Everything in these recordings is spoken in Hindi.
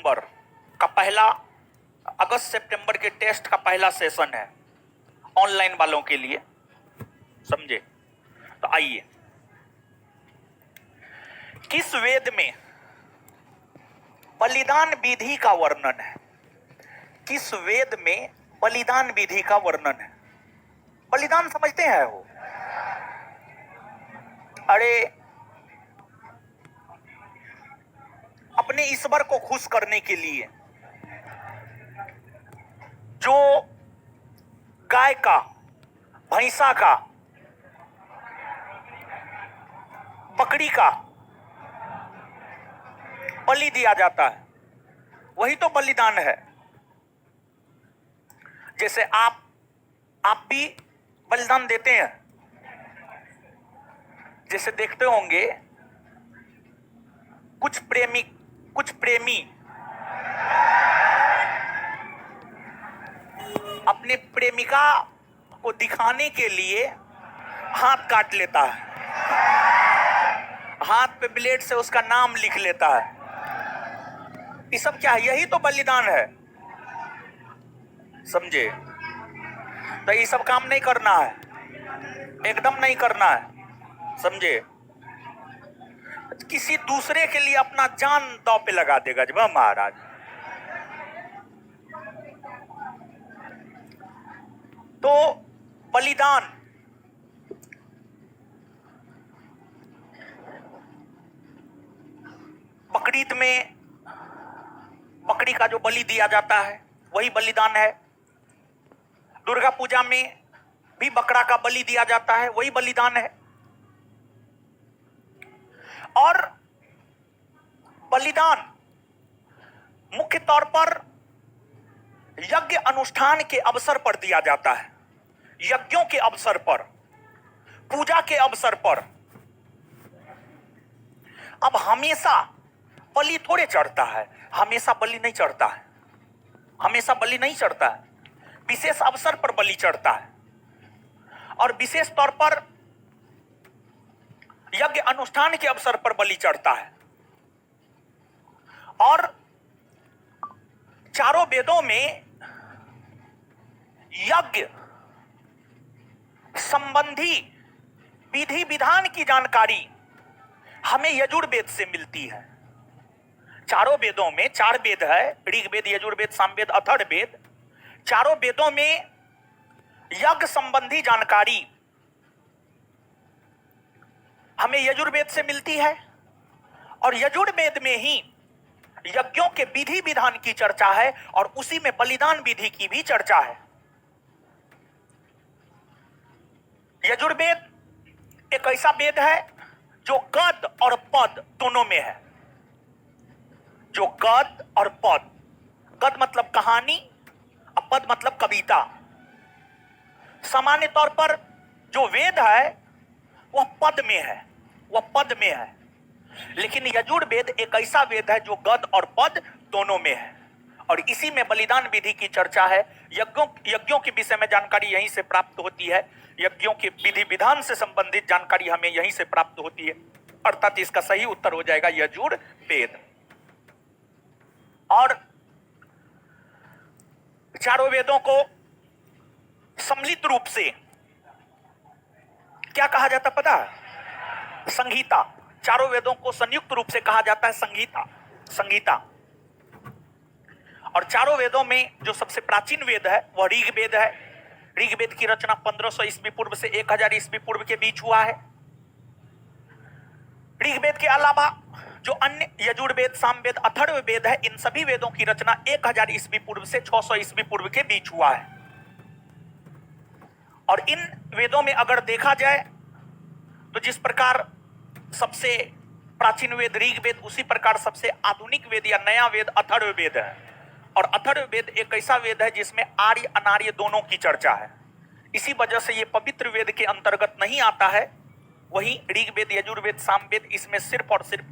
सितंबर का पहला, अगस्त सितंबर के टेस्ट का पहला सेशन है ऑनलाइन वालों के लिए, समझे? तो आइए, किस वेद में बलिदान विधि का वर्णन है? किस वेद में बलिदान विधि का वर्णन है? बलिदान समझते हैं वो? अरे, अपने ईश्वर को खुश करने के लिए जो गाय का, भैंसा का, बकरी का बलि दिया जाता है, वही तो बलिदान है। जैसे आप भी बलिदान देते हैं। जैसे देखते होंगे कुछ प्रेमी अपने प्रेमिका को दिखाने के लिए हाथ काट लेता है, हाथ पे ब्लेड से उसका नाम लिख लेता है। ये सब क्या है? यही तो बलिदान है, समझे? तो ये सब काम नहीं करना है, एकदम नहीं करना है, समझे? किसी दूसरे के लिए अपना जान दांव पे लगा देगा जब महाराज। तो बलिदान बकरीद में बकरी का जो बलि दिया जाता है वही बलिदान है। दुर्गा पूजा में भी बकरा का बलि दिया जाता है, वही बलिदान है। और बलिदान मुख्य तौर पर यज्ञ अनुष्ठान के अवसर पर दिया जाता है, यज्ञों के अवसर पर, पूजा के अवसर पर। अब हमेशा बलि थोड़े चढ़ता है, हमेशा बलि नहीं चढ़ता है, हमेशा बलि नहीं चढ़ता है, विशेष अवसर पर बलि चढ़ता है। और विशेष तौर पर यज्ञ अनुष्ठान के अवसर पर बलि चढ़ता है। और चारों वेदों में यज्ञ संबंधी विधि विधान की जानकारी हमें यजुर्वेद से मिलती है। चारों वेदों में, 4 वेद है, ऋग्वेद, यजुर्वेद, सामवेद, अथर्ववेद। चारों वेदों में यज्ञ संबंधी जानकारी हमें यजुर्वेद से मिलती है। और यजुर्वेद में ही यज्ञों के विधि विधान की चर्चा है और उसी में बलिदान विधि की भी चर्चा है। यजुर्वेद एक ऐसा वेद है जो गद और पद दोनों में है। जो गद और पद, गद मतलब कहानी और पद मतलब कविता। सामान्य तौर पर जो वेद है वह पद में है, वह पद में है। लेकिन यजुर्वेद एक ऐसा वेद है जो गद और पद दोनों में है। और इसी में बलिदान विधि की चर्चा है। यज्ञों के विषय में जानकारी यहीं से प्राप्त होती है, यज्ञों के विधि विधान से संबंधित जानकारी हमें यहीं से प्राप्त होती है। अर्थात इसका सही उत्तर हो जाएगा यजुर्वेद। और चारों वेदों को सम्मिलित रूप से क्या कहा जाता पता है? संहिता। चारों वेदों को संयुक्त रूप से कहा जाता है संहिता। और चारों वेदों में जो सबसे प्राचीन वेद है वह ऋग्वेद है। ऋग्वेद की रचना 1500 ईस्वी पूर्व से 1000 ईस्वी पूर्व के बीच हुआ है। ऋग्वेद के अलावा जो अन्य यजुर्वेद, सामवेद, अथर्ववेद है, इन सभी वेदों की रचना 1000 ईस्वी पूर्व से 600 ईस्वी पूर्व के बीच हुआ है। और इन वेदों में अगर देखा जाए तो जिस प्रकार सबसे प्राचीन वेद ऋग्वेद, उसी प्रकार सबसे आधुनिक वेद या नया वेद अथर्ववेद है। और अथर्ववेद एक ऐसा वेद है जिसमें आर्य अनार्य दोनों की चर्चा है। इसी वजह से ये पवित्र वेद के अंतर्गत नहीं आता है। वहीं ऋग्वेद, यजुर्वेद, सामवेद, इसमें सिर्फ और सिर्फ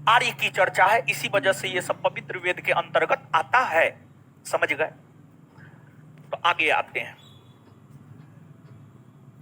आर्य की चर्चा है। इसी वजह से ये सब पवित्र वेद के अंतर्गत आता है। समझ गए? तो आगे आते हैं।